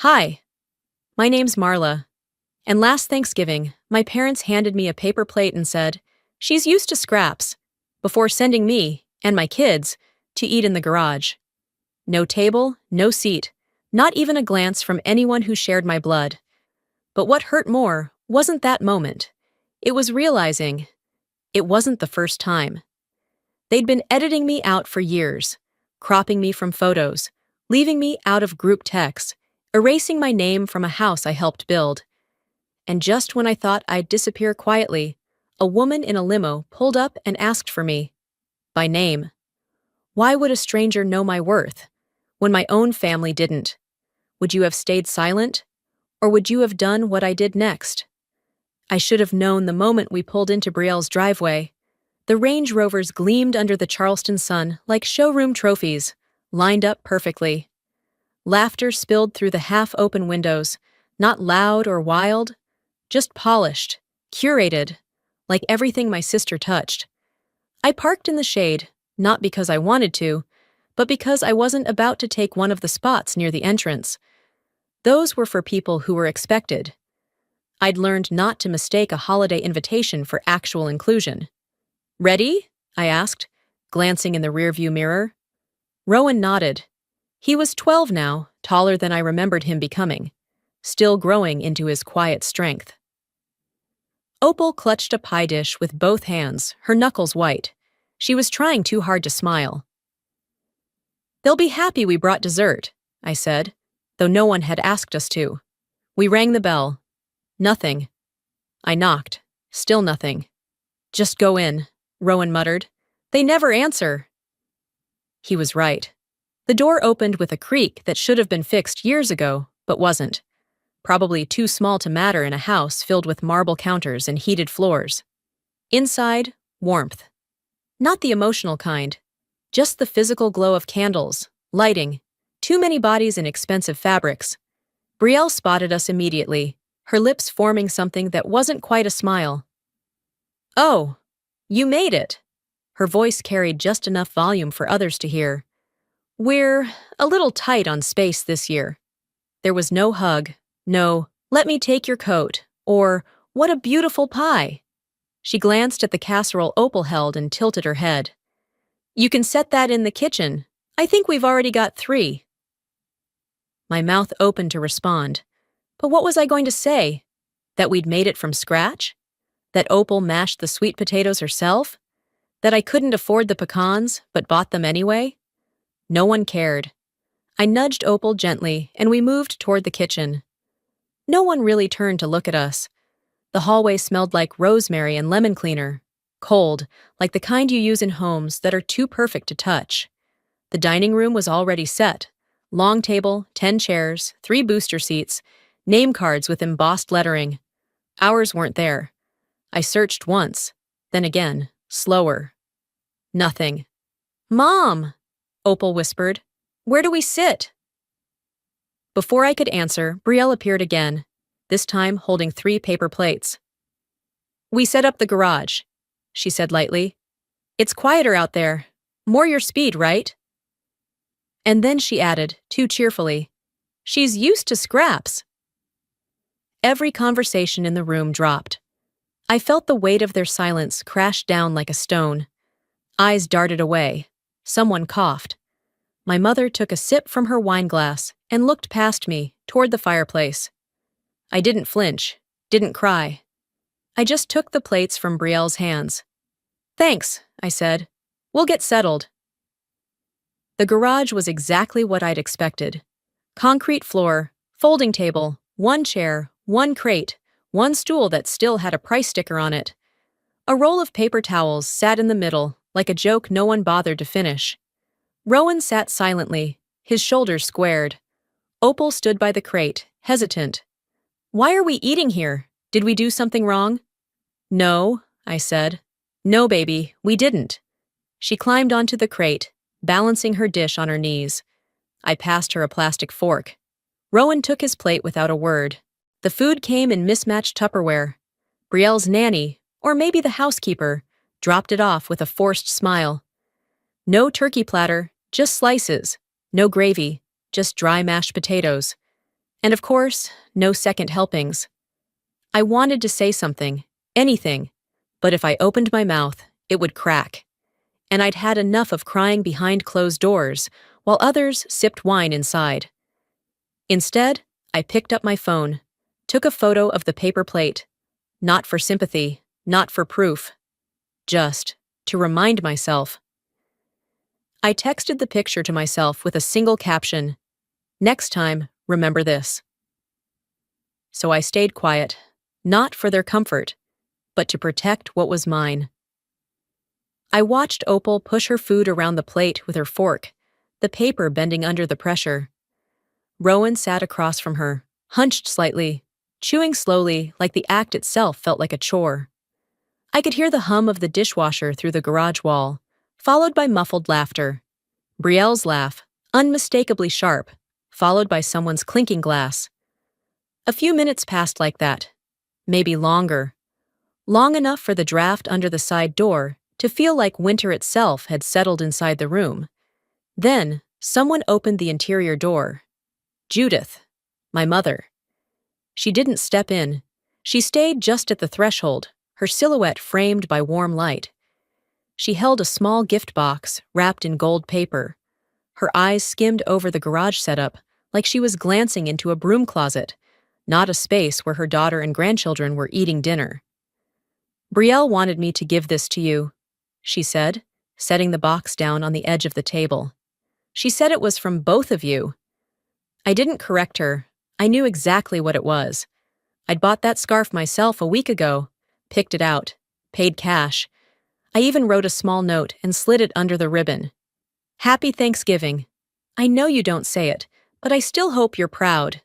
Hi, my name's Marla, and last Thanksgiving, my parents handed me a paper plate and said, "She's used to scraps," before sending me, and my kids, to eat in the garage. No table, no seat, not even a glance from anyone who shared my blood. But what hurt more wasn't that moment. It was realizing it wasn't the first time. They'd been editing me out for years, cropping me from photos, leaving me out of group texts, erasing my name from a house I helped build. And just when I thought I'd disappear quietly, a woman in a limo pulled up and asked for me. By name. Why would a stranger know my worth, when my own family didn't? Would you have stayed silent? Or would you have done what I did next? I should have known the moment we pulled into Brielle's driveway. The Range Rovers gleamed under the Charleston sun like showroom trophies, lined up perfectly. Laughter spilled through the half-open windows, not loud or wild, just polished, curated, like everything my sister touched. I parked in the shade, not because I wanted to, but because I wasn't about to take one of the spots near the entrance. Those were for people who were expected. I'd learned not to mistake a holiday invitation for actual inclusion. "Ready?" I asked, glancing in the rearview mirror. Rowan nodded. He was 12 now, taller than I remembered him becoming, still growing into his quiet strength. Opal clutched a pie dish with both hands, her knuckles white. She was trying too hard to smile. "They'll be happy we brought dessert," I said, though no one had asked us to. We rang the bell. Nothing. I knocked. Still nothing. "Just go in," Rowan muttered. "They never answer." He was right. The door opened with a creak that should have been fixed years ago, but wasn't. Probably too small to matter in a house filled with marble counters and heated floors. Inside, warmth. Not the emotional kind. Just the physical glow of candles, lighting, too many bodies in expensive fabrics. Brielle spotted us immediately, her lips forming something that wasn't quite a smile. "Oh, you made it." Her voice carried just enough volume for others to hear. "We're a little tight on space this year." There was no hug, no, "Let me take your coat," or "What a beautiful pie." She glanced at the casserole Opal held and tilted her head. "You can set that in the kitchen. I think we've already got 3. My mouth opened to respond. But what was I going to say? That we'd made it from scratch? That Opal mashed the sweet potatoes herself? That I couldn't afford the pecans, but bought them anyway? No one cared. I nudged Opal gently, and we moved toward the kitchen. No one really turned to look at us. The hallway smelled like rosemary and lemon cleaner, cold, like the kind you use in homes that are too perfect to touch. The dining room was already set. Long table, 10 chairs, 3 booster seats, name cards with embossed lettering. Ours weren't there. I searched once, then again, slower. Nothing. "Mom!" Opal whispered. "Where do we sit?" Before I could answer, Brielle appeared again, this time holding 3 paper plates. "We set up the garage," she said lightly. "It's quieter out there. More your speed, right?" And then she added, too cheerfully, "She's used to scraps." Every conversation in the room dropped. I felt the weight of their silence crash down like a stone. Eyes darted away. Someone coughed. My mother took a sip from her wine glass and looked past me, toward the fireplace. I didn't flinch, didn't cry. I just took the plates from Brielle's hands. "Thanks," I said. "We'll get settled." The garage was exactly what I'd expected. Concrete floor, folding table, 1 chair, 1 crate, 1 stool that still had a price sticker on it. A roll of paper towels sat in the middle, like a joke no one bothered to finish. Rowan sat silently, his shoulders squared. Opal stood by the crate, hesitant. "Why are we eating here? Did we do something wrong?" "No," I said. "No, baby, we didn't." She climbed onto the crate, balancing her dish on her knees. I passed her a plastic fork. Rowan took his plate without a word. The food came in mismatched Tupperware. Brielle's nanny, or maybe the housekeeper, dropped it off with a forced smile. No turkey platter, just slices. No gravy, just dry mashed potatoes. And of course, no second helpings. I wanted to say something, anything, but if I opened my mouth, it would crack. And I'd had enough of crying behind closed doors while others sipped wine inside. Instead, I picked up my phone, took a photo of the paper plate, not for sympathy, not for proof, just to remind myself. I texted the picture to myself with a single caption, "Next time, remember this." So I stayed quiet, not for their comfort, but to protect what was mine. I watched Opal push her food around the plate with her fork, the paper bending under the pressure. Rowan sat across from her, hunched slightly, chewing slowly like the act itself felt like a chore. I could hear the hum of the dishwasher through the garage wall, followed by muffled laughter. Brielle's laugh, unmistakably sharp, followed by someone's clinking glass. A few minutes passed like that, maybe longer. Long enough for the draft under the side door to feel like winter itself had settled inside the room. Then, someone opened the interior door. Judith, my mother. She didn't step in. She stayed just at the threshold, her silhouette framed by warm light. She held a small gift box wrapped in gold paper. Her eyes skimmed over the garage setup like she was glancing into a broom closet, not a space where her daughter and grandchildren were eating dinner. "Brielle wanted me to give this to you," she said, setting the box down on the edge of the table. "She said it was from both of you." I didn't correct her. I knew exactly what it was. I'd bought that scarf myself a week ago, picked it out, paid cash. I even wrote a small note and slid it under the ribbon. "Happy Thanksgiving. I know you don't say it, but I still hope you're proud."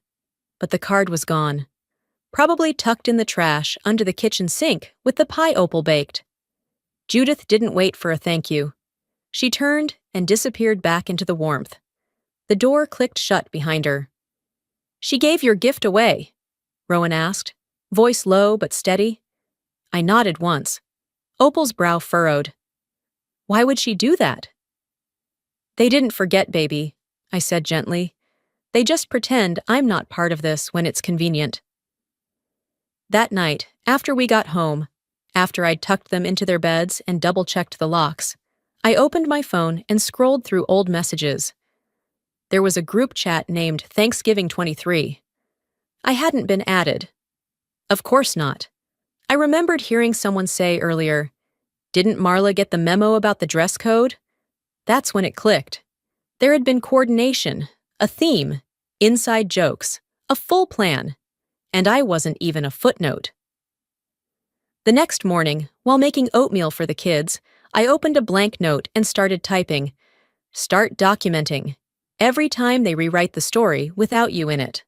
But the card was gone. Probably tucked in the trash under the kitchen sink with the pie Opal baked. Judith didn't wait for a thank you. She turned and disappeared back into the warmth. The door clicked shut behind her. "She gave your gift away?" Rowan asked, voice low but steady. I nodded once. Opal's brow furrowed. "Why would she do that?" "They didn't forget, baby," I said gently. "They just pretend I'm not part of this when it's convenient." That night, after we got home, after I'd tucked them into their beds and double-checked the locks, I opened my phone and scrolled through old messages. There was a group chat named Thanksgiving 23. I hadn't been added. Of course not. I remembered hearing someone say earlier, "Didn't Marla get the memo about the dress code?" That's when it clicked. There had been coordination, a theme, inside jokes, a full plan, and I wasn't even a footnote. The next morning, while making oatmeal for the kids, I opened a blank note and started typing, "Start documenting. Every time they rewrite the story without you in it."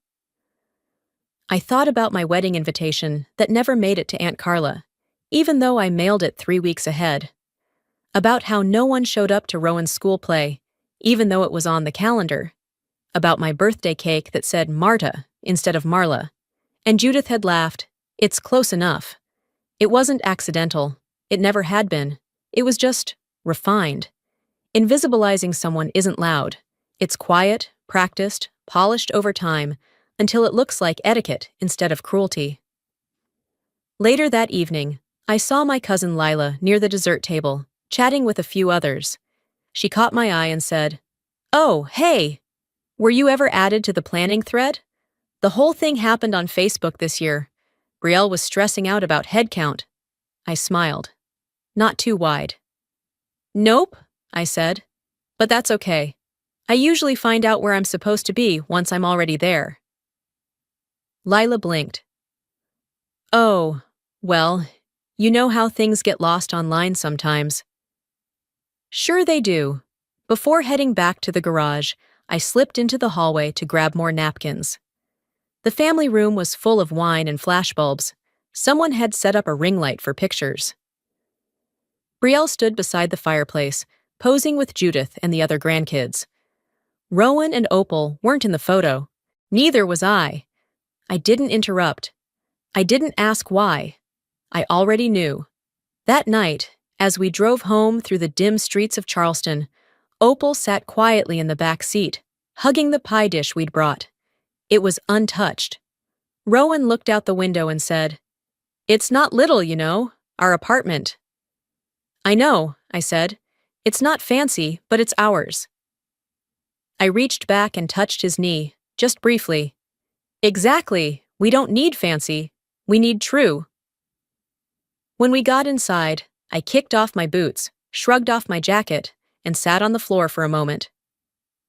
I thought about my wedding invitation that never made it to Aunt Carla, even though I mailed it 3 weeks ahead. About how no one showed up to Rowan's school play, even though it was on the calendar. About my birthday cake that said Marta instead of Marla. And Judith had laughed, "It's close enough." It wasn't accidental. It never had been. It was just refined. Invisibilizing someone isn't loud. It's quiet, practiced, polished over time, until it looks like etiquette instead of cruelty. Later that evening, I saw my cousin Lila near the dessert table, chatting with a few others. She caught my eye and said, "Oh, hey! Were you ever added to the planning thread? The whole thing happened on Facebook this year. Brielle was stressing out about head count." I smiled. Not too wide. "Nope," I said. "But that's okay. I usually find out where I'm supposed to be once I'm already there." Lila blinked. "Oh, well, you know how things get lost online sometimes." "Sure they do." Before heading back to the garage, I slipped into the hallway to grab more napkins. The family room was full of wine and flashbulbs. Someone had set up a ring light for pictures. Brielle stood beside the fireplace, posing with Judith and the other grandkids. Rowan and Opal weren't in the photo. Neither was I. I didn't interrupt. I didn't ask why. I already knew. That night, as we drove home through the dim streets of Charleston, Opal sat quietly in the back seat, hugging the pie dish we'd brought. It was untouched. Rowan looked out the window and said, "It's not little, you know, our apartment." "I know," I said. "It's not fancy, but it's ours." I reached back and touched his knee, just briefly. "Exactly. We don't need fancy. We need true." When we got inside, I kicked off my boots, shrugged off my jacket, and sat on the floor for a moment.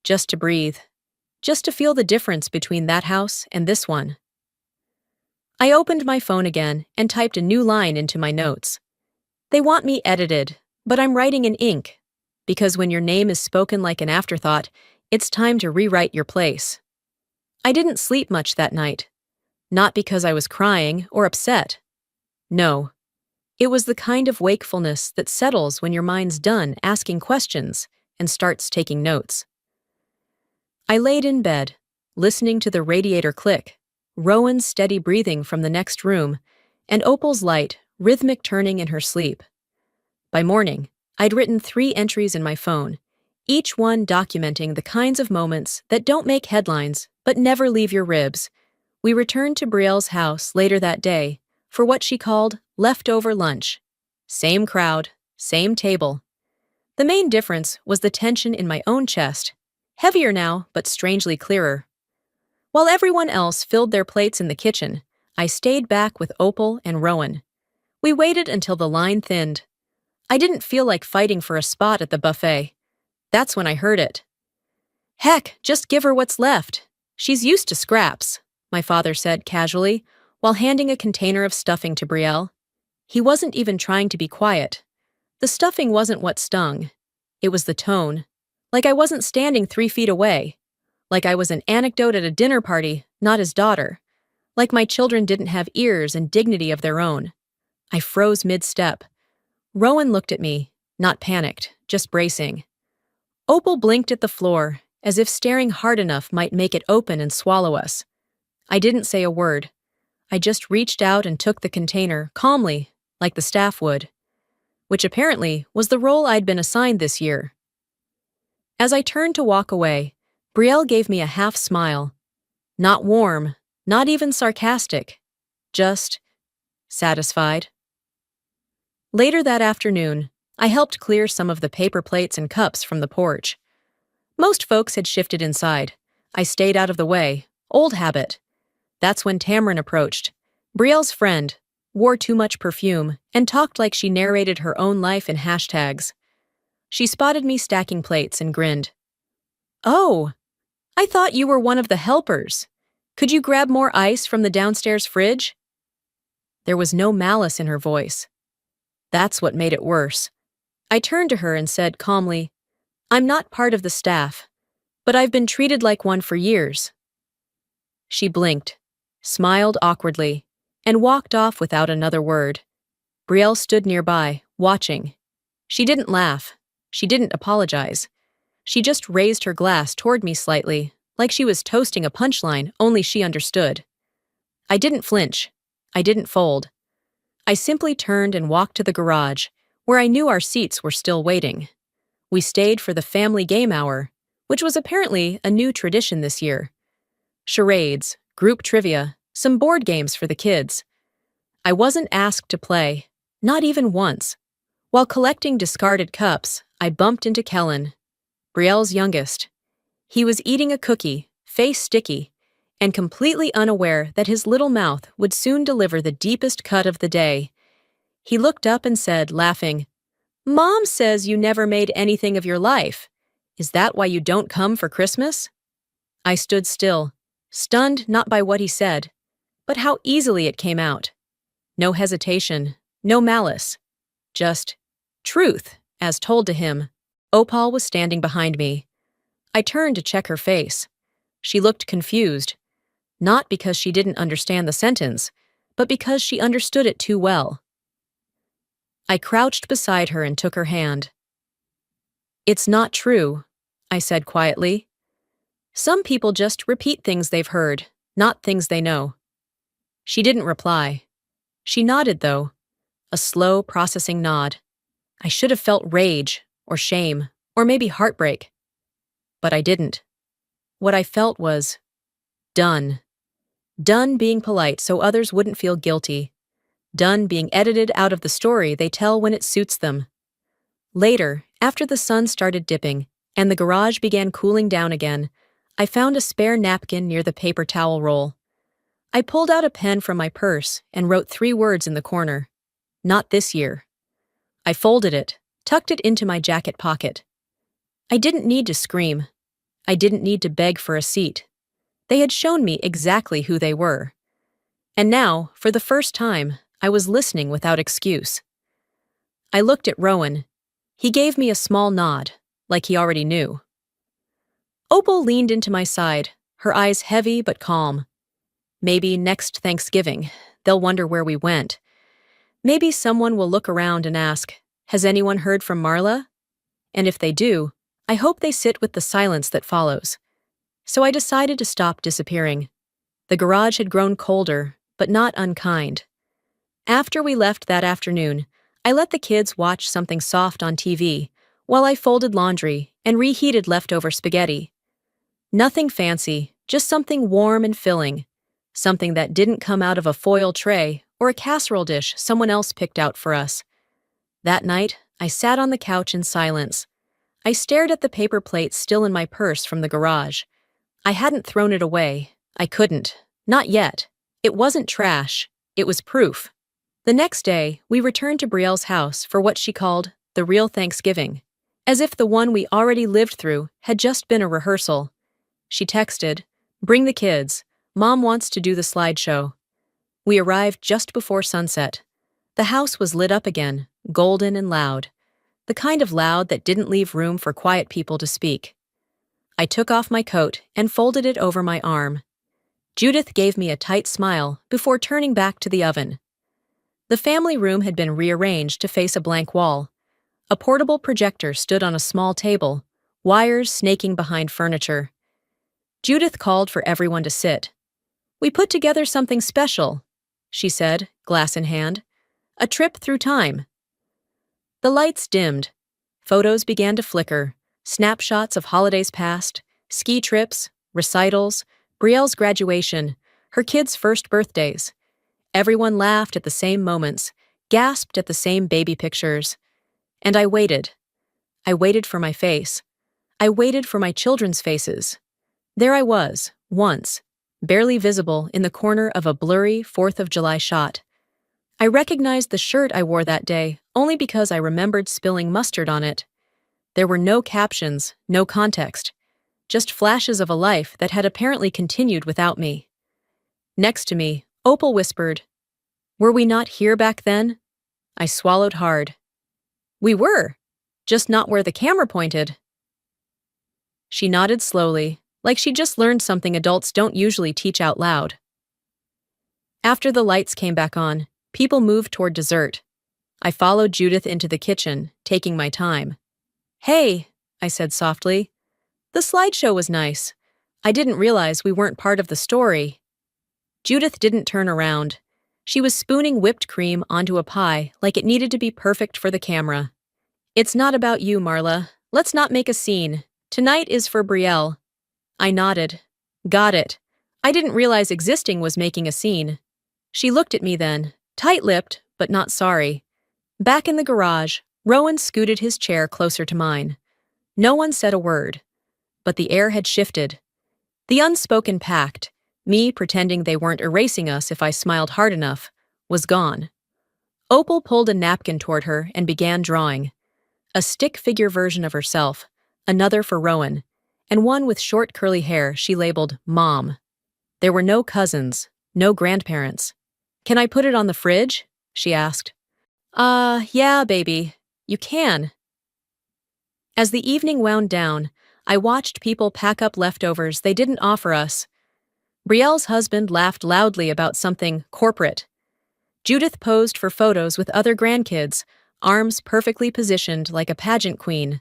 Just to breathe. Just to feel the difference between that house and this one. I opened my phone again and typed a new line into my notes. They want me edited, but I'm writing in ink, because when your name is spoken like an afterthought, it's time to rewrite your place. I didn't sleep much that night. Not because I was crying or upset. No. It was the kind of wakefulness that settles when your mind's done asking questions and starts taking notes. I laid in bed, listening to the radiator click, Rowan's steady breathing from the next room, and Opal's light, rhythmic turning in her sleep. By morning, I'd written 3 entries in my phone, each one documenting the kinds of moments that don't make headlines but never leave your ribs. We returned to Brielle's house later that day for what she called leftover lunch. Same crowd, same table. The main difference was the tension in my own chest, heavier now but strangely clearer. While everyone else filled their plates in the kitchen, I stayed back with Opal and Rowan. We waited until the line thinned. I didn't feel like fighting for a spot at the buffet. That's when I heard it. "Heck, just give her what's left. She's used to scraps," my father said casually, while handing a container of stuffing to Brielle. He wasn't even trying to be quiet. The stuffing wasn't what stung. It was the tone. Like I wasn't standing 3 feet away. Like I was an anecdote at a dinner party, not his daughter. Like my children didn't have ears and dignity of their own. I froze mid-step. Rowan looked at me, not panicked, just bracing. Opal blinked at the floor, as if staring hard enough might make it open and swallow us. I didn't say a word. I just reached out and took the container, calmly, like the staff would. Which apparently was the role I'd been assigned this year. As I turned to walk away, Brielle gave me a half smile. Not warm, not even sarcastic. Just satisfied. Later that afternoon, I helped clear some of the paper plates and cups from the porch. Most folks had shifted inside. I stayed out of the way. Old habit. That's when Tamron approached. Brielle's friend, wore too much perfume, and talked like she narrated her own life in hashtags. She spotted me stacking plates and grinned. "Oh, I thought you were one of the helpers. Could you grab more ice from the downstairs fridge?" There was no malice in her voice. That's what made it worse. I turned to her and said calmly, "I'm not part of the staff, but I've been treated like one for years." She blinked, smiled awkwardly, and walked off without another word. Brielle stood nearby, watching. She didn't laugh. She didn't apologize. She just raised her glass toward me slightly, like she was toasting a punchline only she understood. I didn't flinch. I didn't fold. I simply turned and walked to the garage, where I knew our seats were still waiting. We stayed for the family game hour, which was apparently a new tradition this year. Charades, group trivia, some board games for the kids. I wasn't asked to play, not even once. While collecting discarded cups, I bumped into Kellen, Brielle's youngest. He was eating a cookie, face sticky, and completely unaware that his little mouth would soon deliver the deepest cut of the day. He looked up and said, laughing, "Mom says you never made anything of your life. Is that why you don't come for Christmas?" I stood still, stunned not by what he said, but how easily it came out. No hesitation, no malice. Just truth, as told to him. Opal was standing behind me. I turned to check her face. She looked confused, not because she didn't understand the sentence, but because she understood it too well. I crouched beside her and took her hand. "It's not true," I said quietly. "Some people just repeat things they've heard, not things they know." She didn't reply. She nodded, though, a slow, processing nod. I should have felt rage, or shame, or maybe heartbreak. But I didn't. What I felt was Done. Done being polite so others wouldn't feel guilty. Done being edited out of the story they tell when it suits them. Later, after the sun started dipping and the garage began cooling down again, I found a spare napkin near the paper towel roll. I pulled out a pen from my purse and wrote 3 words in the corner. Not this year. I folded it, tucked it into my jacket pocket. I didn't need to scream. I didn't need to beg for a seat. They had shown me exactly who they were. And now, for the first time, I was listening without excuse. I looked at Rowan. He gave me a small nod, like he already knew. Opal leaned into my side, her eyes heavy but calm. Maybe next Thanksgiving, they'll wonder where we went. Maybe someone will look around and ask, "Has anyone heard from Marla?" And if they do, I hope they sit with the silence that follows. So I decided to stop disappearing. The garage had grown colder, but not unkind. After we left that afternoon, I let the kids watch something soft on TV while I folded laundry and reheated leftover spaghetti. Nothing fancy, just something warm and filling. Something that didn't come out of a foil tray or a casserole dish someone else picked out for us. That night, I sat on the couch in silence. I stared at the paper plate still in my purse from the garage. I hadn't thrown it away. I couldn't. Not yet. It wasn't trash. It was proof. The next day, we returned to Brielle's house for what she called the real Thanksgiving, as if the one we already lived through had just been a rehearsal. She texted, "Bring the kids. Mom wants to do the slideshow." We arrived just before sunset. The house was lit up again, golden and loud. The kind of loud that didn't leave room for quiet people to speak. I took off my coat and folded it over my arm. Judith gave me a tight smile before turning back to the oven. The family room had been rearranged to face a blank wall. A portable projector stood on a small table, wires snaking behind furniture. Judith called for everyone to sit. "We put together something special," she said, glass in hand. "A trip through time." The lights dimmed. Photos began to flicker. Snapshots of holidays past, ski trips, recitals, Brielle's graduation, her kids' first birthdays. Everyone laughed at the same moments, gasped at the same baby pictures. And I waited. I waited for my face. I waited for my children's faces. There I was, once, barely visible in the corner of a blurry 4th of July shot. I recognized the shirt I wore that day only because I remembered spilling mustard on it. There were no captions, no context, just flashes of a life that had apparently continued without me. Next to me, Opal whispered, "Were we not here back then?" I swallowed hard. "We were, just not where the camera pointed." She nodded slowly, like she'd just learned something adults don't usually teach out loud. After the lights came back on, people moved toward dessert. I followed Judith into the kitchen, taking my time. "Hey," I said softly. "The slideshow was nice. I didn't realize we weren't part of the story." Judith didn't turn around. She was spooning whipped cream onto a pie like it needed to be perfect for the camera. "It's not about you, Marla. Let's not make a scene. Tonight is for Brielle." I nodded. "Got it. I didn't realize existing was making a scene." She looked at me then, tight-lipped, but not sorry. Back in the garage, Rowan scooted his chair closer to mine. No one said a word. But the air had shifted. The unspoken pact, me pretending they weren't erasing us if I smiled hard enough, was gone. Opal pulled a napkin toward her and began drawing. A stick figure version of herself, another for Rowan, and one with short curly hair she labeled Mom. There were no cousins, no grandparents. "Can I put it on the fridge?" she asked. Yeah, baby. You can." As the evening wound down, I watched people pack up leftovers they didn't offer us. Brielle's husband laughed loudly about something corporate. Judith posed for photos with other grandkids, arms perfectly positioned like a pageant queen.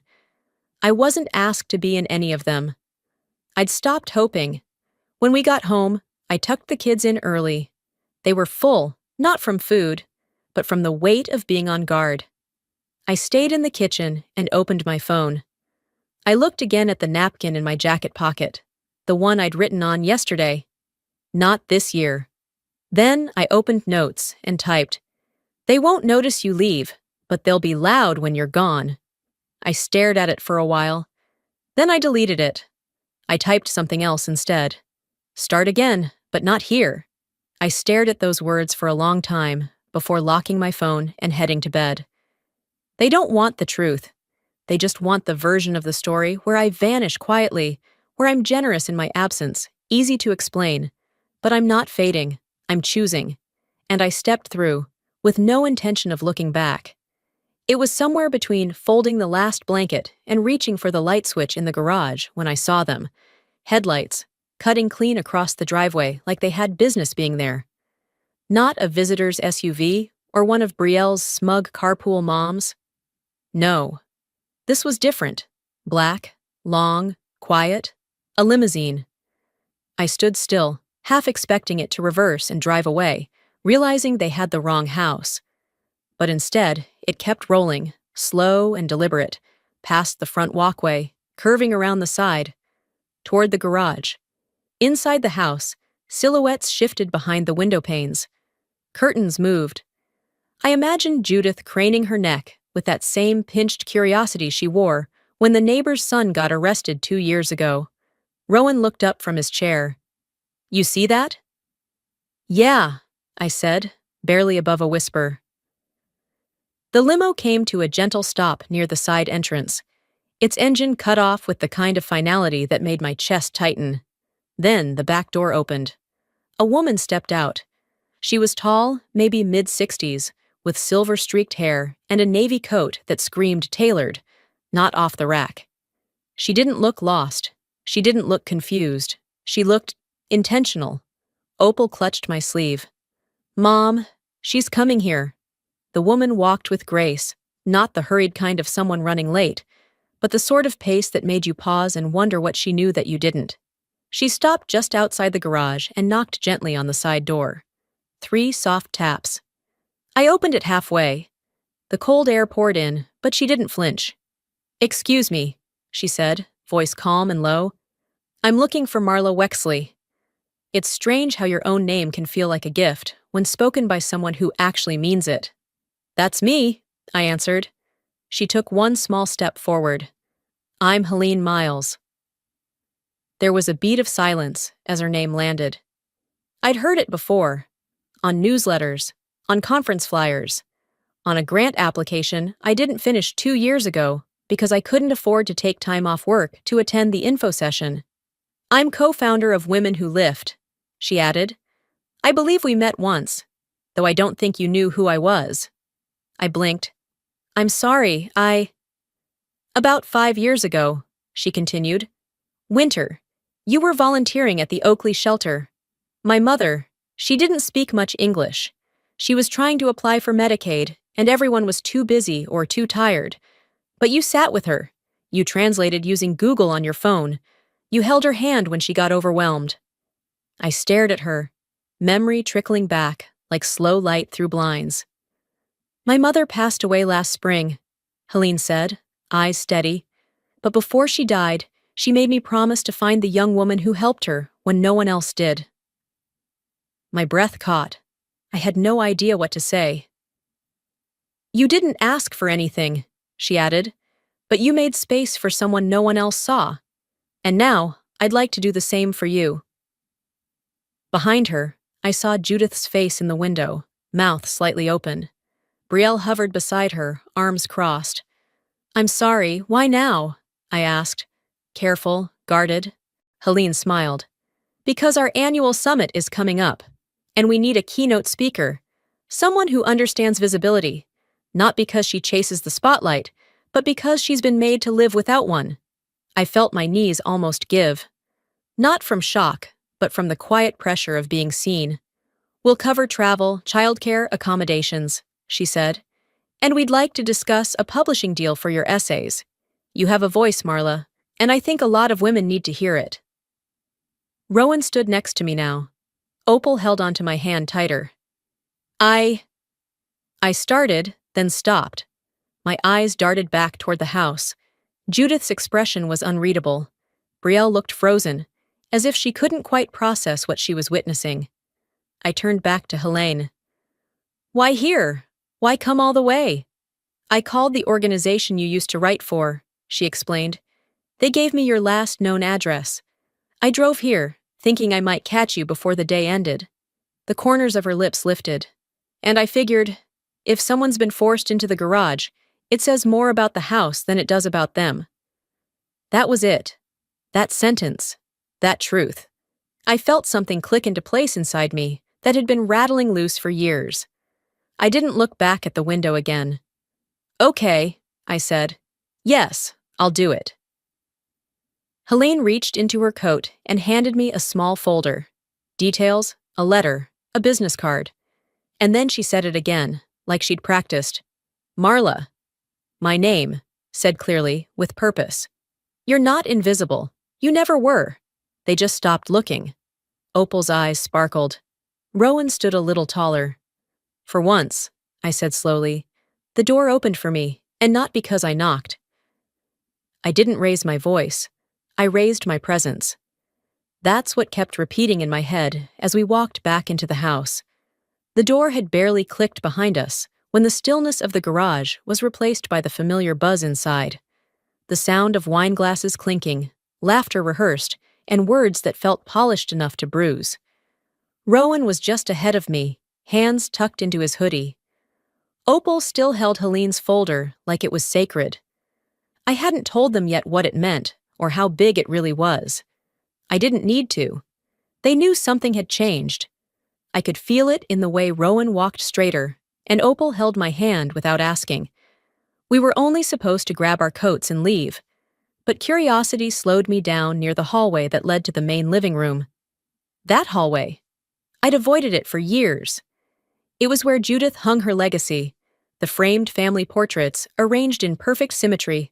I wasn't asked to be in any of them. I'd stopped hoping. When we got home, I tucked the kids in early. They were full, not from food, but from the weight of being on guard. I stayed in the kitchen and opened my phone. I looked again at the napkin in my jacket pocket, the one I'd written on yesterday. Not this year. Then I opened notes and typed, "They won't notice you leave, but they'll be loud when you're gone." I stared at it for a while. Then I deleted it. I typed something else instead. "Start again, but not here." I stared at those words for a long time before locking my phone and heading to bed. They don't want the truth. They just want the version of the story where I vanish quietly, where I'm generous in my absence, easy to explain. But I'm not fading. I'm choosing. And I stepped through, with no intention of looking back. It was somewhere between folding the last blanket and reaching for the light switch in the garage when I saw them. Headlights, cutting clean across the driveway like they had business being there. Not a visitor's SUV or one of Brielle's smug carpool moms. No. This was different. Black, long, quiet. A limousine. I stood still, half expecting it to reverse and drive away, realizing they had the wrong house. But instead, it kept rolling, slow and deliberate, past the front walkway, curving around the side, toward the garage. Inside the house, silhouettes shifted behind the window panes. Curtains moved. I imagined Judith craning her neck with that same pinched curiosity she wore when the neighbor's son got arrested 2 years ago. Rowan looked up from his chair. "You see that?" "Yeah," I said, barely above a whisper. The limo came to a gentle stop near the side entrance, its engine cut off with the kind of finality that made my chest tighten. Then the back door opened. A woman stepped out. She was tall, maybe mid-60s, with silver-streaked hair and a navy coat that screamed tailored, not off the rack. She didn't look lost. She didn't look confused. She looked intentional. Opal clutched my sleeve. "Mom, she's coming here." The woman walked with grace, not the hurried kind of someone running late, but the sort of pace that made you pause and wonder what she knew that you didn't. She stopped just outside the garage and knocked gently on the side door. 3 soft taps. I opened it halfway. The cold air poured in, but she didn't flinch. "Excuse me," she said, voice calm and low. "I'm looking for Marla Wexley." It's strange how your own name can feel like a gift when spoken by someone who actually means it. "That's me," I answered. She took one small step forward. "I'm Helene Miles." There was a beat of silence as her name landed. I'd heard it before. On newsletters, on conference flyers, on a grant application I didn't finish 2 years ago because I couldn't afford to take time off work to attend the info session. "I'm co-founder of Women Who Lift," she added. "I believe we met once, though I don't think you knew who I was." I blinked. "I'm sorry, About 5 years ago," she continued. "Winter. You were volunteering at the Oakley shelter. My mother, she didn't speak much English. She was trying to apply for Medicaid, and everyone was too busy or too tired. But you sat with her. You translated using Google on your phone. You held her hand when she got overwhelmed." I stared at her, memory trickling back like slow light through blinds. "My mother passed away last spring," Helene said, eyes steady. "But before she died, she made me promise to find the young woman who helped her when no one else did." My breath caught. I had no idea what to say. "You didn't ask for anything," she added, "but you made space for someone no one else saw. And now, I'd like to do the same for you." Behind her, I saw Judith's face in the window, mouth slightly open. Brielle hovered beside her, arms crossed. "I'm sorry, why now?" I asked. Careful, guarded. Helene smiled. "Because our annual summit is coming up, and we need a keynote speaker, someone who understands visibility, not because she chases the spotlight, but because she's been made to live without one." I felt my knees almost give. Not from shock, but from the quiet pressure of being seen. "We'll cover travel, childcare, accommodations," she said. "And we'd like to discuss a publishing deal for your essays. You have a voice, Marla, and I think a lot of women need to hear it." Rowan stood next to me now. Opal held onto my hand tighter. I started, then stopped. My eyes darted back toward the house. Judith's expression was unreadable. Brielle looked frozen, as if she couldn't quite process what she was witnessing. I turned back to Helene. "Why here? Why come all the way?" "I called the organization you used to write for," she explained. "They gave me your last known address. I drove here, thinking I might catch you before the day ended." The corners of her lips lifted. "And I figured, if someone's been forced into the garage, it says more about the house than it does about them." That was it. That sentence. That truth. I felt something click into place inside me that had been rattling loose for years. I didn't look back at the window again. "Okay," I said. "Yes, I'll do it." Helene reached into her coat and handed me a small folder. Details, a letter, a business card. And then she said it again, like she'd practiced. "Marla." My name, said clearly, with purpose. "You're not invisible. You never were." They just stopped looking. Opal's eyes sparkled. Rowan stood a little taller. "For once," I said slowly, "the door opened for me, and not because I knocked." I didn't raise my voice. I raised my presence. That's what kept repeating in my head as we walked back into the house. The door had barely clicked behind us when the stillness of the garage was replaced by the familiar buzz inside. The sound of wine glasses clinking, laughter rehearsed, and words that felt polished enough to bruise. Rowan was just ahead of me, hands tucked into his hoodie. Opal still held Helene's folder like it was sacred. I hadn't told them yet what it meant or how big it really was. I didn't need to. They knew something had changed. I could feel it in the way Rowan walked straighter, and Opal held my hand without asking. We were only supposed to grab our coats and leave, but curiosity slowed me down near the hallway that led to the main living room. That hallway. I'd avoided it for years. It was where Judith hung her legacy, the framed family portraits arranged in perfect symmetry,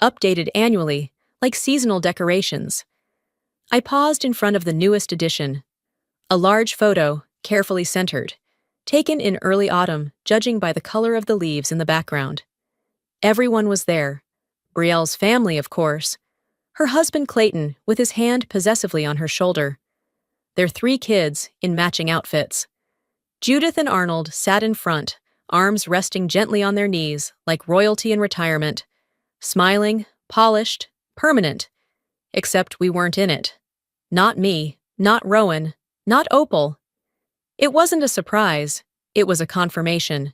updated annually, like seasonal decorations. I paused in front of the newest edition. A large photo, carefully centered, taken in early autumn, judging by the color of the leaves in the background. Everyone was there. Brielle's family, of course. Her husband Clayton, with his hand possessively on her shoulder. Their 3 kids, in matching outfits. Judith and Arnold sat in front, arms resting gently on their knees, like royalty in retirement. Smiling, polished, permanent. Except we weren't in it. Not me, not Rowan, not Opal. It wasn't a surprise. It was a confirmation.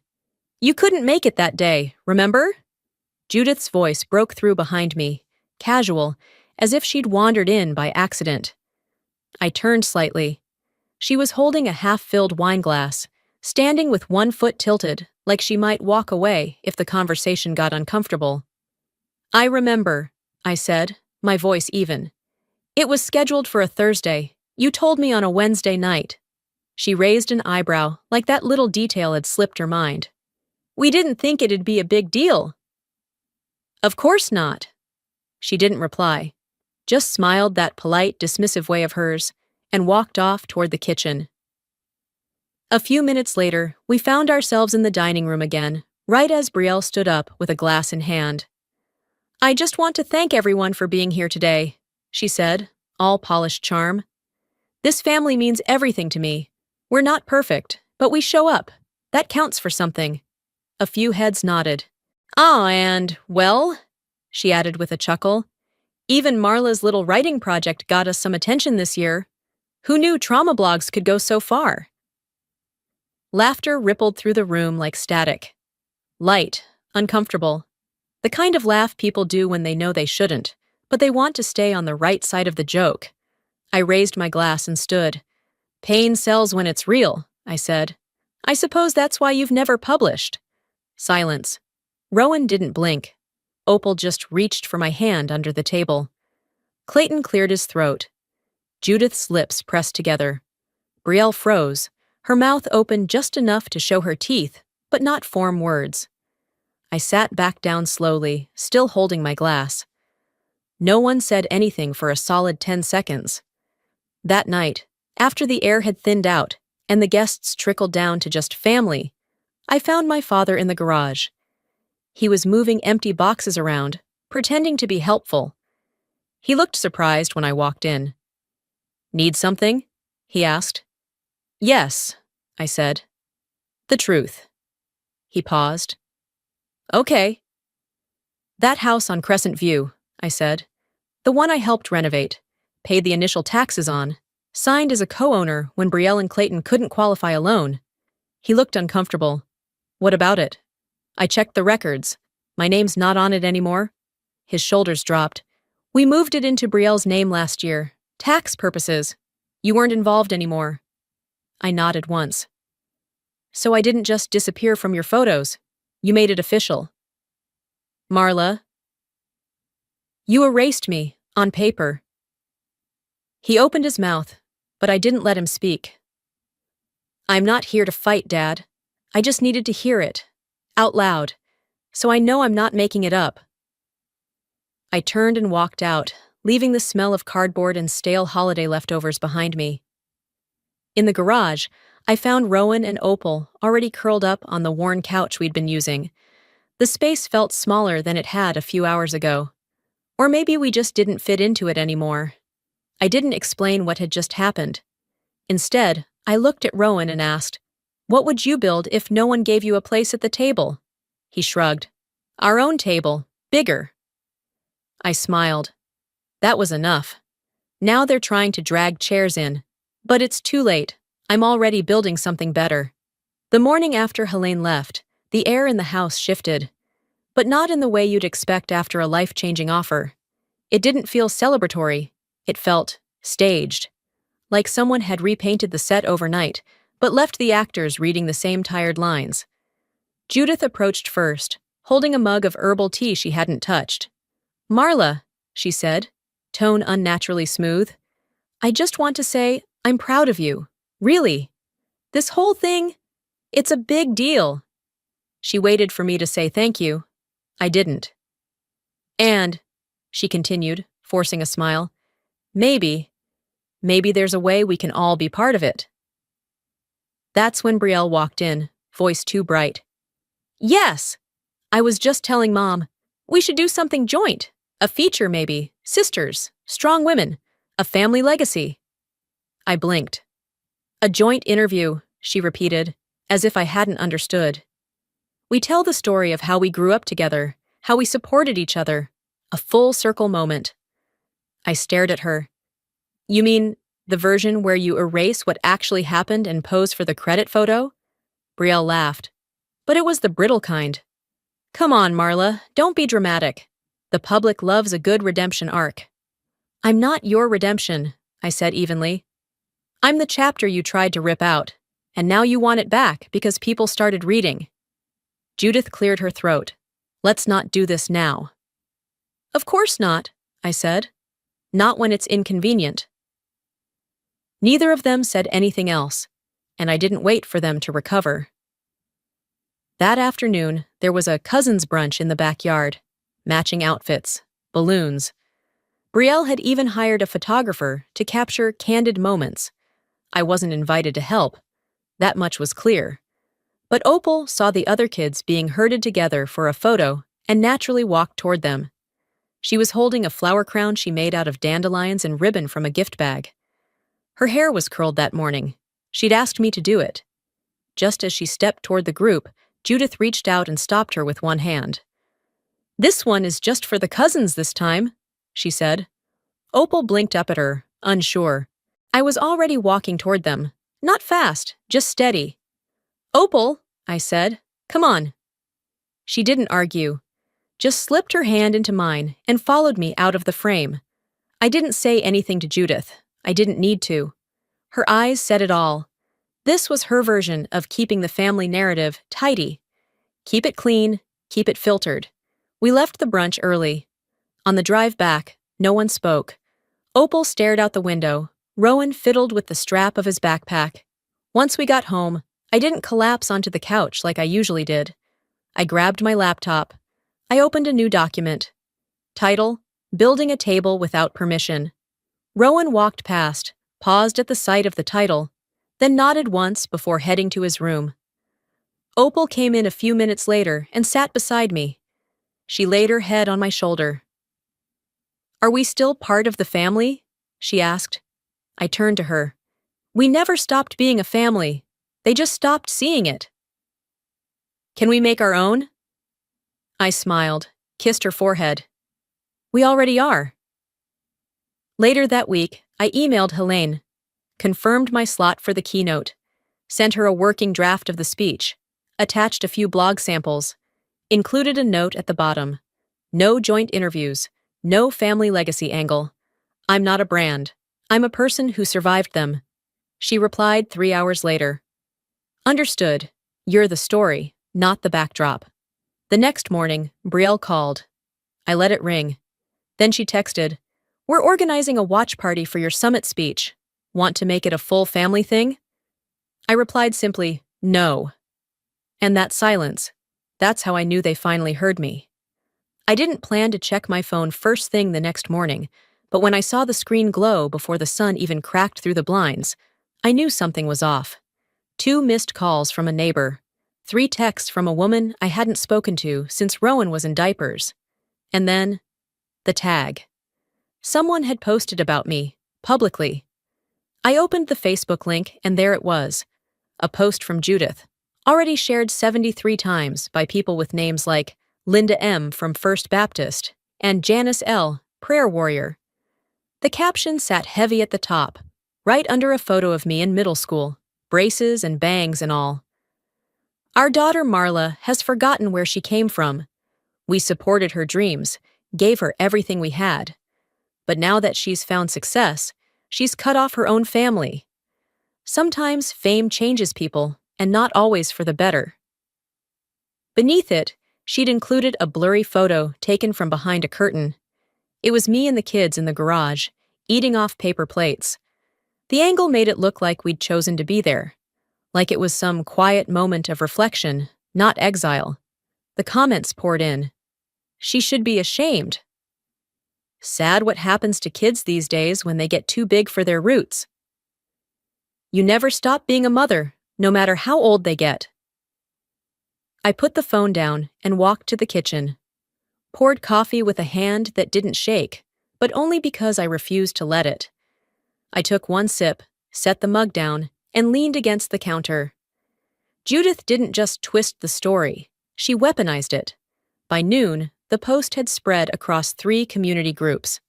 "You couldn't make it that day, remember?" Judith's voice broke through behind me, casual, as if she'd wandered in by accident. I turned slightly. She was holding a half-filled wine glass, standing with one foot tilted, like she might walk away if the conversation got uncomfortable. "I remember," I said, my voice even. "It was scheduled for a Thursday. You told me on a Wednesday night." She raised an eyebrow, like that little detail had slipped her mind. "We didn't think it'd be a big deal." "Of course not." She didn't reply, just smiled that polite, dismissive way of hers, and walked off toward the kitchen. A few minutes later, we found ourselves in the dining room again, right as Brielle stood up with a glass in hand. "I just want to thank everyone for being here today," she said, all polished charm. "This family means everything to me. We're not perfect, but we show up. That counts for something." A few heads nodded. "Ah, and, well," she added with a chuckle, "even Marla's little writing project got us some attention this year. Who knew trauma blogs could go so far?" Laughter rippled through the room like static. Light, uncomfortable. The kind of laugh people do when they know they shouldn't, but they want to stay on the right side of the joke. I raised my glass and stood. "Pain sells when it's real," I said. "I suppose that's why you've never published." Silence. Rowan didn't blink. Opal just reached for my hand under the table. Clayton cleared his throat. Judith's lips pressed together. Brielle froze, her mouth open just enough to show her teeth, but not form words. I sat back down slowly, still holding my glass. No one said anything for a solid 10 seconds. That night, after the air had thinned out and the guests trickled down to just family, I found my father in the garage. He was moving empty boxes around, pretending to be helpful. He looked surprised when I walked in. Need something? He asked. Yes, I said. The truth. He paused. Okay. That house on Crescent View, I said. The one I helped renovate, paid the initial taxes on, signed as a co-owner when Brielle and Clayton couldn't qualify a loan. He looked uncomfortable. What about it? I checked the records. My name's not on it anymore. His shoulders dropped. We moved it into Brielle's name last year. Tax purposes. You weren't involved anymore. I nodded once. So I didn't just disappear from your photos. You made it official. Marla. You erased me, on paper. He opened his mouth, but I didn't let him speak. I'm not here to fight, Dad. I just needed to hear it, out loud, so I know I'm not making it up. I turned and walked out, leaving the smell of cardboard and stale holiday leftovers behind me. In the garage, I found Rowan and Opal already curled up on the worn couch we'd been using. The space felt smaller than it had a few hours ago. Or maybe we just didn't fit into it anymore. I didn't explain what had just happened. Instead, I looked at Rowan and asked, "What would you build if no one gave you a place at the table?" He shrugged. "Our own table, bigger." I smiled. That was enough. Now they're trying to drag chairs in. But it's too late. I'm already building something better. The morning after Helene left, the air in the house shifted. But not in the way you'd expect after a life-changing offer. It didn't feel celebratory. It felt staged. Like someone had repainted the set overnight, but left the actors reading the same tired lines. Judith approached first, holding a mug of herbal tea she hadn't touched. "Marla," she said, tone unnaturally smooth, "I just want to say I'm proud of you. Really. This whole thing, it's a big deal." She waited for me to say thank you. I didn't. "And," she continued, forcing a smile, maybe there's a way we can all be part of it." That's when Brielle walked in, voice too bright. "Yes! I was just telling Mom. We should do something joint. A feature maybe. Sisters. Strong women. A family legacy." I blinked. "A joint interview," she repeated, as if I hadn't understood. "We tell the story of how we grew up together, how we supported each other. A full circle moment." I stared at her. "You mean the version where you erase what actually happened and pose for the credit photo?" Brielle laughed. "But it was the brittle kind." "Come on, Marla, don't be dramatic. The public loves a good redemption arc." "I'm not your redemption," I said evenly. "I'm the chapter you tried to rip out, and now you want it back because people started reading." Judith cleared her throat. "Let's not do this now." "Of course not," I said. "Not when it's inconvenient." Neither of them said anything else, and I didn't wait for them to recover. That afternoon, there was a cousins' brunch in the backyard. Matching outfits, balloons. Brielle had even hired a photographer to capture candid moments. I wasn't invited to help. That much was clear. But Opal saw the other kids being herded together for a photo and naturally walked toward them. She was holding a flower crown she made out of dandelions and ribbon from a gift bag. Her hair was curled that morning. She'd asked me to do it. Just as she stepped toward the group, Judith reached out and stopped her with one hand. "This one is just for the cousins this time," she said. Opal blinked up at her, unsure. I was already walking toward them. Not fast, just steady. "Opal," I said, "come on." She didn't argue, just slipped her hand into mine and followed me out of the frame. I didn't say anything to Judith. I didn't need to. Her eyes said it all. This was her version of keeping the family narrative tidy. Keep it clean, keep it filtered. We left the brunch early. On the drive back, no one spoke. Opal stared out the window. Rowan fiddled with the strap of his backpack. Once we got home, I didn't collapse onto the couch like I usually did. I grabbed my laptop. I opened a new document. Title, Building a Table Without Permission. Rowan walked past, paused at the sight of the title, then nodded once before heading to his room. Opal came in a few minutes later and sat beside me. She laid her head on my shoulder. "Are we still part of the family?" she asked. I turned to her. We never stopped being a family. They just stopped seeing it. Can we make our own? I smiled, kissed her forehead. We already are. Later that week, I emailed Helene, confirmed my slot for the keynote, sent her a working draft of the speech, attached a few blog samples, included a note at the bottom. No joint interviews, no family legacy angle. I'm not a brand. I'm a person who survived them. She replied 3 hours later. Understood. You're the story, not the backdrop. The next morning, Brielle called. I let it ring. Then she texted, We're organizing a watch party for your summit speech. Want to make it a full family thing? I replied simply, no. And that silence, that's how I knew they finally heard me. I didn't plan to check my phone first thing the next morning, but when I saw the screen glow before the sun even cracked through the blinds, I knew something was off. 2 missed calls from a neighbor, 3 texts from a woman I hadn't spoken to since Rowan was in diapers. And then, the tag. Someone had posted about me, publicly. I opened the Facebook link and there it was. A post from Judith, already shared 73 times by people with names like Linda M. from First Baptist and Janice L., prayer warrior. The caption sat heavy at the top, right under a photo of me in middle school, braces and bangs and all. Our daughter Marla has forgotten where she came from. We supported her dreams, gave her everything we had. But now that she's found success, she's cut off her own family. Sometimes fame changes people, and not always for the better. Beneath it, she'd included a blurry photo taken from behind a curtain. It was me and the kids in the garage, eating off paper plates. The angle made it look like we'd chosen to be there, like it was some quiet moment of reflection, not exile. The comments poured in. She should be ashamed. Sad what happens to kids these days when they get too big for their roots. You never stop being a mother, no matter how old they get. I put the phone down and walked to the kitchen. Poured coffee with a hand that didn't shake, but only because I refused to let it. I took 1 sip, set the mug down, and leaned against the counter. Judith didn't just twist the story, she weaponized it. By noon, the post had spread across 3 community groups.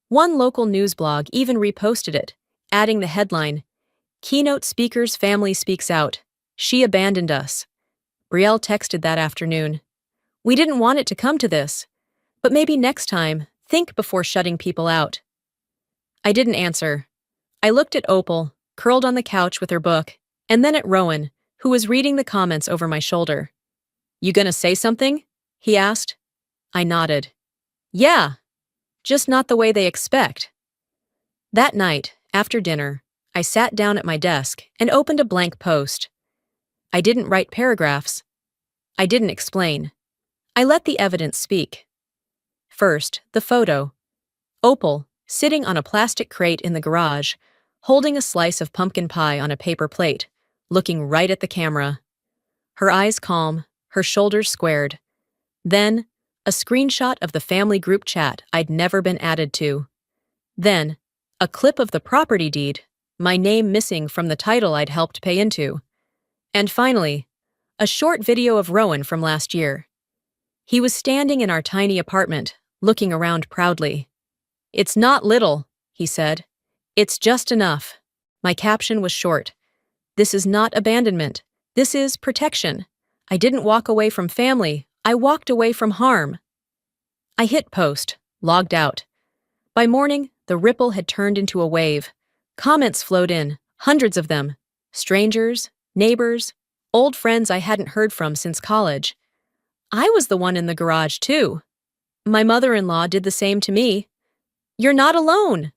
One local news blog even reposted it, adding the headline, Keynote Speaker's Family Speaks Out. She abandoned us. Brielle texted that afternoon. We didn't want it to come to this, but maybe next time, think before shutting people out. I didn't answer. I looked at Opal, curled on the couch with her book, and then at Rowan, who was reading the comments over my shoulder. You gonna say something? He asked. I nodded. Yeah, just not the way they expect. That night, after dinner, I sat down at my desk and opened a blank post. I didn't write paragraphs. I didn't explain. I let the evidence speak. First, the photo. Opal, sitting on a plastic crate in the garage, holding a slice of pumpkin pie on a paper plate, looking right at the camera. Her eyes calm, her shoulders squared. Then, a screenshot of the family group chat I'd never been added to. Then, a clip of the property deed, my name missing from the title I'd helped pay into. And finally, a short video of Rowan from last year. He was standing in our tiny apartment, looking around proudly. It's not little, he said. It's just enough. My caption was short. This is not abandonment. This is protection. I didn't walk away from family. I walked away from harm. I hit post, logged out. By morning, the ripple had turned into a wave. Comments flowed in, hundreds of them. Strangers, neighbors, old friends I hadn't heard from since college. I was the one in the garage, too. My mother-in-law did the same to me. You're not alone.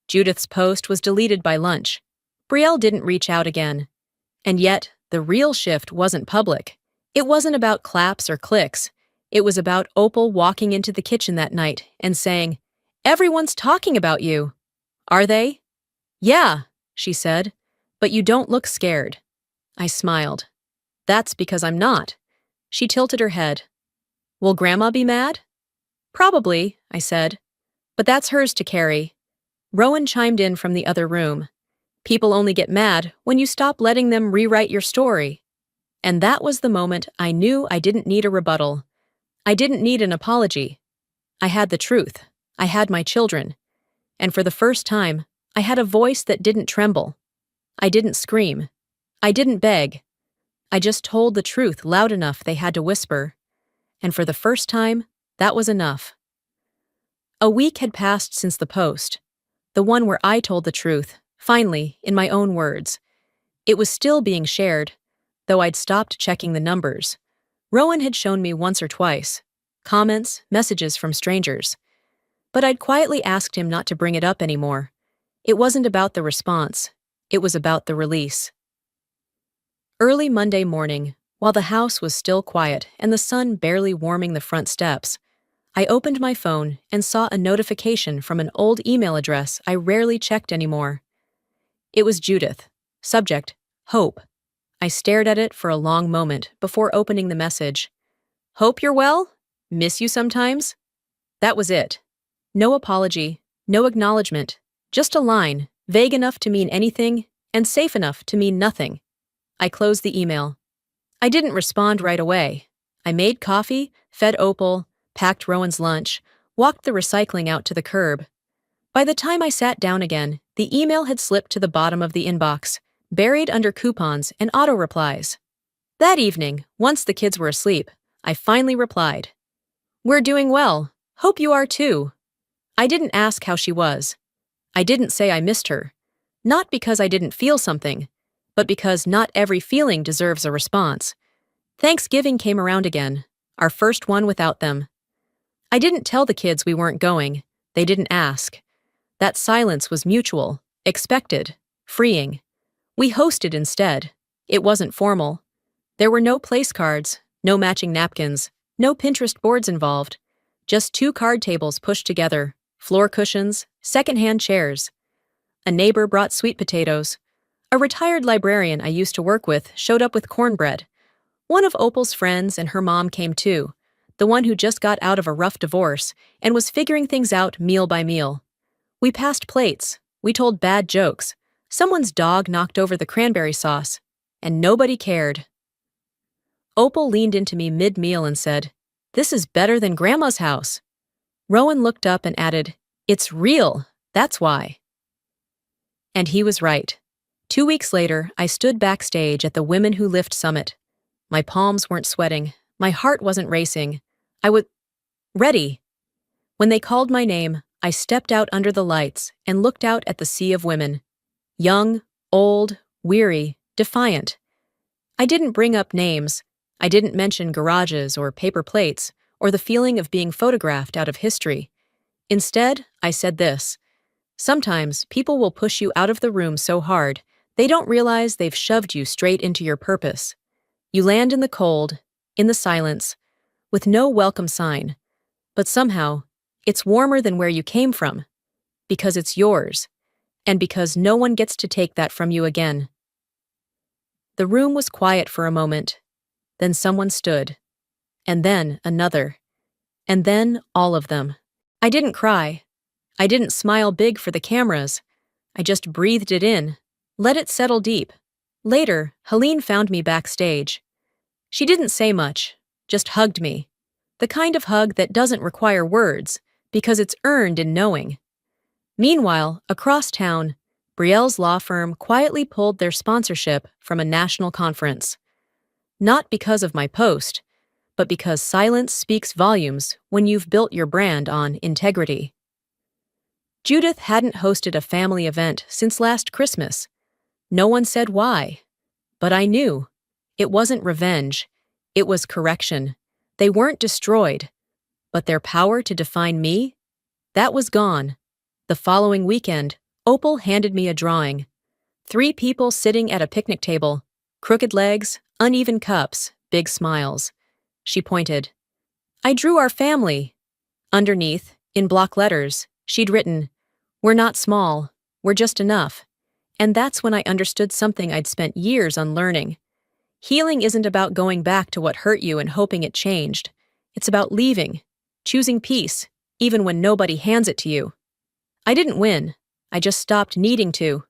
Judith's post was deleted by lunch. Brielle didn't reach out again. And yet, the real shift wasn't public. It wasn't about claps or clicks. It was about Opal walking into the kitchen that night and saying, Everyone's talking about you. Are they? Yeah, she said, but you don't look scared. I smiled. That's because I'm not. She tilted her head. Will Grandma be mad? Probably, I said. But that's hers to carry. Rowan chimed in from the other room. People only get mad when you stop letting them rewrite your story. And that was the moment I knew I didn't need a rebuttal. I didn't need an apology. I had the truth. I had my children. And for the first time, I had a voice that didn't tremble. I didn't scream. I didn't beg. I just told the truth loud enough they had to whisper. And for the first time, that was enough. A week had passed since the post, the one where I told the truth, finally, in my own words. It was still being shared, though I'd stopped checking the numbers. Rowan had shown me once or twice, comments, messages from strangers. But I'd quietly asked him not to bring it up anymore. It wasn't about the response. It was about the release. Early Monday morning, while the house was still quiet and the sun barely warming the front steps, I opened my phone and saw a notification from an old email address I rarely checked anymore. It was Judith. Subject, Hope. I stared at it for a long moment before opening the message. Hope you're well? Miss you sometimes? That was it. No apology, no acknowledgement, just a line, vague enough to mean anything and safe enough to mean nothing. I closed the email. I didn't respond right away. I made coffee, fed Opal, packed Rowan's lunch, walked the recycling out to the curb. By the time I sat down again, the email had slipped to the bottom of the inbox, buried under coupons and auto-replies. That evening, once the kids were asleep, I finally replied. We're doing well. Hope you are too. I didn't ask how she was. I didn't say I missed her. Not because I didn't feel something, but because not every feeling deserves a response. Thanksgiving came around again, our first one without them. I didn't tell the kids we weren't going. They didn't ask. That silence was mutual, expected, freeing. We hosted instead. It wasn't formal. There were no place cards, no matching napkins, no Pinterest boards involved. Just 2 card tables pushed together, floor cushions, secondhand chairs. A neighbor brought sweet potatoes. A retired librarian I used to work with showed up with cornbread. One of Opal's friends and her mom came too, the one who just got out of a rough divorce and was figuring things out meal by meal. We passed plates, we told bad jokes, someone's dog knocked over the cranberry sauce, and nobody cared. Opal leaned into me mid-meal and said, "This is better than Grandma's house." Rowan looked up and added, "It's real, that's why." And he was right. 2 weeks later, I stood backstage at the Women Who Lift Summit. My palms weren't sweating, my heart wasn't racing. I was ready. When they called my name, I stepped out under the lights and looked out at the sea of women. Young, old, weary, defiant. I didn't bring up names. I didn't mention garages or paper plates or the feeling of being photographed out of history. Instead, I said this. Sometimes people will push you out of the room so hard, they don't realize they've shoved you straight into your purpose. You land in the cold, in the silence, with no welcome sign. But somehow, it's warmer than where you came from, because it's yours, and because no one gets to take that from you again. The room was quiet for a moment. Then someone stood, and then another, and then all of them. I didn't cry. I didn't smile big for the cameras. I just breathed it in, let it settle deep. Later, Helene found me backstage. She didn't say much, just hugged me. The kind of hug that doesn't require words, because it's earned in knowing. Meanwhile, across town, Brielle's law firm quietly pulled their sponsorship from a national conference. Not because of my post, but because silence speaks volumes when you've built your brand on integrity. Judith hadn't hosted a family event since last Christmas. No one said why. But I knew. It wasn't revenge. It was correction. They weren't destroyed. But their power to define me? That was gone. The following weekend, Opal handed me a drawing. 3 people sitting at a picnic table. Crooked legs, uneven cups, big smiles. She pointed. I drew our family. Underneath, in block letters, she'd written, "We're not small, we're just enough." And that's when I understood something I'd spent years unlearning. Healing isn't about going back to what hurt you and hoping it changed. It's about leaving, choosing peace, even when nobody hands it to you. I didn't win. I just stopped needing to.